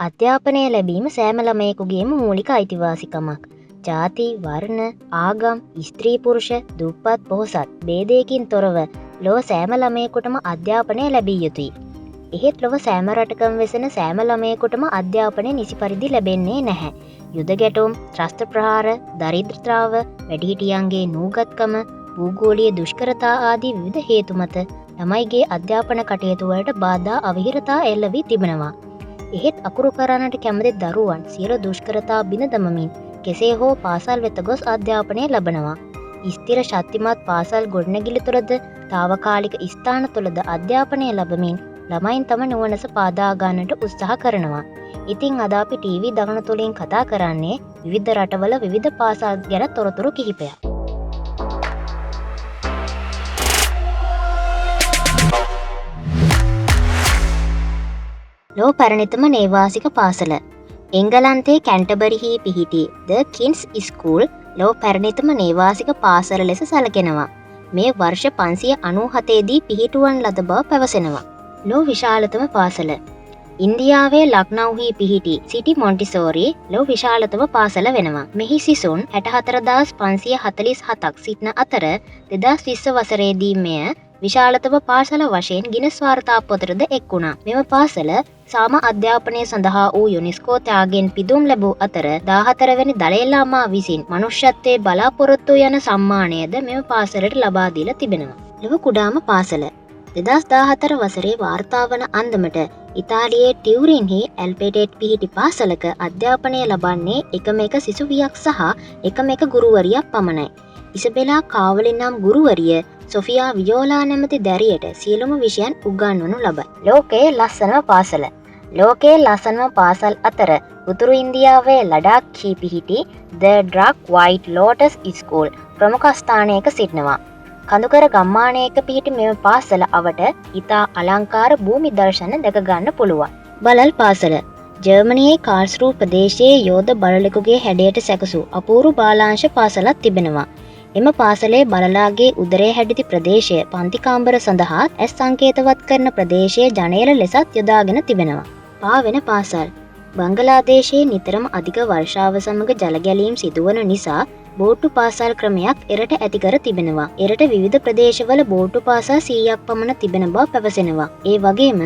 අධ්‍යාපනය ලැබීම සෑම ළමයෙකුගේම මූලික අයිතිවාසිකමක්. ජාති, වර්ණ, ආගම්, ස්ත්‍රී පුරුෂ, දුප්පත් පොහොසත් භේදයකින් තොරව ලොව සෑම ළමයෙකුටම අධ්‍යාපනය ලැබිය යුතුයි. එහෙත් ලොව සෑම රටකම වෙසෙන සෑම ළමයෙකුටම අධ්‍යාපනය නිසි පරිදි ලැබෙන්නේ නැහැ. යුද ගැටුම්, ත්‍රස්ත ප්‍රහාර, දරිද්‍රතාව, වැඩිහිටියන්ගේ නූගත්කම, භූගෝලීය දුෂ්කරතා ආදී විවිධ හේතු මත ළමයිගේ අධ්‍යාපන කටයුතු වලට බාධා අවහිරතා එල්ල වී තිබෙනවා. එහෙත් අකුරු කරන්නට කැමති දරුවන් සියලු දුෂ්කරතා බිඳ දමමින් කෙසේ හෝ පාසල් වෙත ගොස් අධ්‍යාපනය ලබනවා. ස්ථිර ශක්තිමත් පාසල් ගොඩනැගිලි තුළද තාවකාලික ස්ථාන තුළද අධ්‍යාපනය ලබමින් ළමයින් තම නුවණස පාදා ගන්නට උත්සාහ කරනවා. ඉතින් අද අපි ටීවී දකුණු තුලින් කතා කරන්නේ විවිධ රටවල විවිධ පාසල් ගැන තොරතුරු කිහිපයක්. ලොව පැරණිතම නේවාසික පාසල එංගලන්තයේ කැන්ටබරිහි පිහිටි ද කින්ස් ස්කූල් ලොව පැරණිතම නේවාසික පාසල ලෙස සැලකෙනවා. මේ වර්ෂ 597 දී පිහිටුවන් ලද බව පැවසෙනවා. ලොව විශාලතම පාසල ඉන්දියාවේ ලක්නෞහි පිහිටි සිටි මොන්ටිසෝරි ලොව විශාලතම පාසල වෙනවා. මෙහි සිසුන් 64547ක් සිටින අතර 2020 වසරේදී මෙය විශාලතම පාසල වශයෙන් ගිනස් වාර්තා පොතටද එක් වුණා. මෙම පාසල සාම අධ්‍යාපනය සඳහා වූ යුනෙස්කෝ ත්‍යාගයෙන් පිදුම් ලැබූ අතර 14 වෙනි දලයි ලාමා විසින් මනුෂ්‍යත්වයේ බලාපොරොත්තු යන සම්මානයද මෙම පාසලට ලබා දීලා තිබෙනවා. ලොව කුඩාම පාසල 2014 වසරේ වාර්තා වන අන්දමට ඉතාලියේ ටියුරින්හි ඇල්පෙටෙට් පිහිටි පාසලක අධ්‍යාපනය ලබන්නේ එකම එක සිසුවියක් සහ එකම එක ගුරුවරියක් පමණයි. ඉසබෙලා කාවලි නම් ගුරුවරිය සොෆියා වියෝලා නැමැති දැරියට සියලුම විෂයන් උගන්වනු ලබයි. ලෝකයේ ලස්සනම පාසල ලෝකයේ ලස්සනම පාසල් අතර උතුරු ඉන්දියාවේ ලඩාක්හි පිහිටි The Dark White Lotus School ප්‍රමුඛ ස්ථානයක සිටිනවා. කඳුකර ගම්මානයක පිහිටි මෙම පාසල අවට ඉතා අලංකාර භූමි දර්ශන දැක ගන්න පුළුවන්. බලල් පාසල ජර්මනියේ කාල්ස්රූ ප්‍රදේශයේ යෝධ බලලෙකුගේ හැඩයට සැකසූ අපූරු බාලාංශ පාසලක් තිබෙනවා. එම පාසලේ බලලාගේ උදරයේ හැඩිති ප්‍රදේශය පන්ති කාමර සඳහා ඇස් සංකේතවත් කරන ප්‍රදේශයේ ජනේල ලෙසත් යොදාගෙන තිබෙනවා. පාවෙන පාසල් බංගලාදේශයේ නිතරම අධික වර්ෂාව සමග ජල ගැලීම් සිදුවන නිසා බෝට්ටු පාසල් ක්‍රමයක් එරට ඇති කර තිබෙනවා. එරට විවිධ ප්‍රදේශවල බෝට්ටු පාසල් 100ක් පමණ තිබෙන බව පැවසෙනවා. ඒ වගේම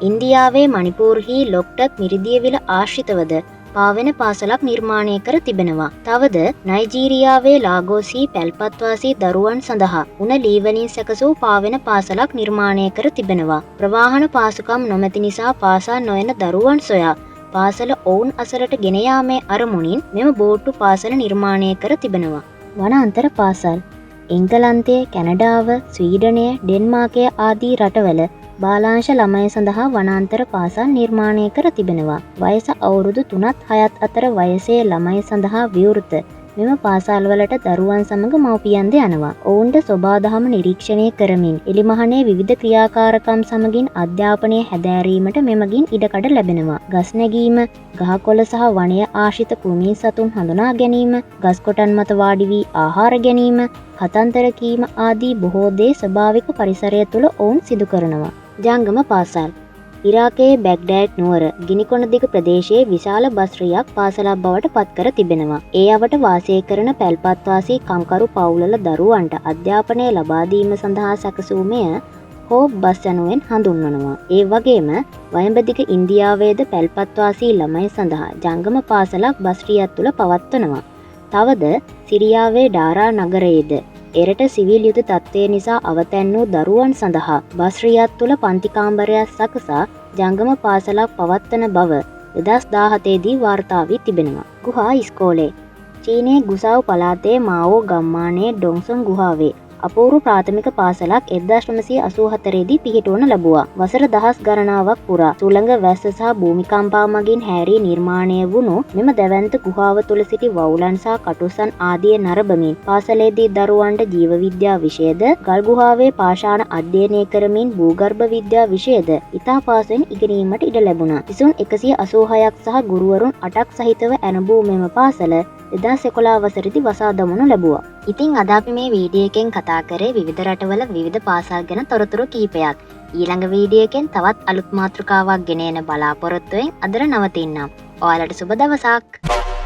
ඉන්දියාවේ මණිපූර්හි ලොක්ටක් මිරිදියවිල ආශ්‍රිතවද පාවෙන පාසලක් නිර්මාණය කර තිබෙනවා. තවද නයිජීරියාවේ ලාගෝසි පැල්පත්වාසී දරුවන් සඳහා උණ ලීවලින් සැකසූ පාවෙන පාසලක් නිර්මාණය කර තිබෙනවා. ප්‍රවාහන පාසුකම් නොමැති නිසා පාසල් නොයන දරුවන් සොයා පාසල ඔවුන් අසලට ගෙන යාමේ අරමුණින් මෙම බෝට්ටු පාසල නිර්මාණය කර තිබෙනවා. වනාන්තර පාසල් එංගලන්තය, කැනඩාව, ස්වීඩනය, ඩෙන්මාර්කය ආදී රටවල බාලාංශ ළමය සඳහා වනාන්තර පාසල් නිර්මාණය කර තිබෙනවා. වයස අවුරුදු 3-6 අතර වයසේ ළමයි සඳහා විවෘත මෙම පාසල්වලට දරුවන් සමග මව්පියන්ද යනවා. ඔවුන්ට සොබාදහම නිරීක්ෂණය කරමින් එලිමහනේ විවිධ ක්‍රියාකාරකම් සමගින් අධ්‍යාපනය හැදෑරීමට මෙමගින් ඉඩකඩ ලැබෙනවා. ගස් නැගීම, ගහකොළ සහ වනය ආශ්‍රිත කෘමි සතුන් හඳුනා ගැනීම, ගස් කොටන් මත වාඩි වී ආහාර ගැනීම, කතන්දර කීම ආදී බොහෝ දේ ස්වභාවික පරිසරය තුළ ඔවුන් සිදු කරනවා. ජංගම පාසල් ඉරාකයේ බැග්ඩෑඩ් නුවර ගිනිකොන දිග ප්‍රදේශයේ විශාල බස්රියක් පාසලක් බවට පත් කර තිබෙනවා. ඒ අවට වාසය කරන පැල්පත්වාසී කම්කරු පවුල්වල දරුවන්ට අධ්‍යාපනය ලබා දීම සඳහා සැකසූ මෙය හෝප් බස් යනුවෙන් හඳුන්වනවා. ඒ වගේම වයඹදිග ඉන්දියාවේද පැල්පත්වාසී ළමයි සඳහා ජංගම පාසලක් බස්රියක් තුළ පවත්වනවා. තවද සිරියාවේ ඩාරා නගරයේද එරට සිවිල් යුද තත්ත්වය නිසා අවතැන් වූ දරුවන් සඳහා බස්රියක් තුළ පන්ති කාමරයක් සකසා ජංගම පාසලක් පවත්වන බව 2017 දී වාර්තා වී තිබෙනවා. ගුහා ඉස්කෝලේ චීනයේ ගුසාව් පළාතේ මාවෝ ගම්මානයේ ඩොන්සන් ගුහාවේ අපූරු ප්‍රාථමික පාසලක් 1984 දී පිහිටවනු ලැබුවා. වසර දහස් ගණනාවක් පුරා සුළඟ වැස්ස සහ භූමිකම්පා මගින් හැරී නිර්මාණය වුණු මෙම දැවැන්ත ගුහාව තුළ සිටි වවුලන් සහ කටුසන් ආදිය නරඹමින් පාසලේදී දරුවන්ට ජීව විද්‍යා විෂයද, ගල් ගුහාවේ පාෂාණ අධ්‍යයනය කරමින් භූගර්භ විද්‍යා විෂයද ඉතා පහසුවෙන් ඉගෙනීමට ඉඩ ලැබුණා. සිසුන් 186ක් සහ ගුරුවරුන් 8ක් සහිතව ඇරඹූ මෙම පාසල 2011 වසරේදී වසා දමනු ලැබුවා. ඉතින් අද අපි මේ වීඩියෝ එකෙන් කතා කරේ විවිධ රටවල විවිධ පාසල් ගැන තොරතුරු කිහිපයක්. ඊළඟ වීඩියෝ එකෙන් තවත් අලුත් මාතෘකාවක් ගෙන එන බලාපොරොත්තුවෙන් අදට නවතින්නම්. ඔයාලට සුබ දවසක්.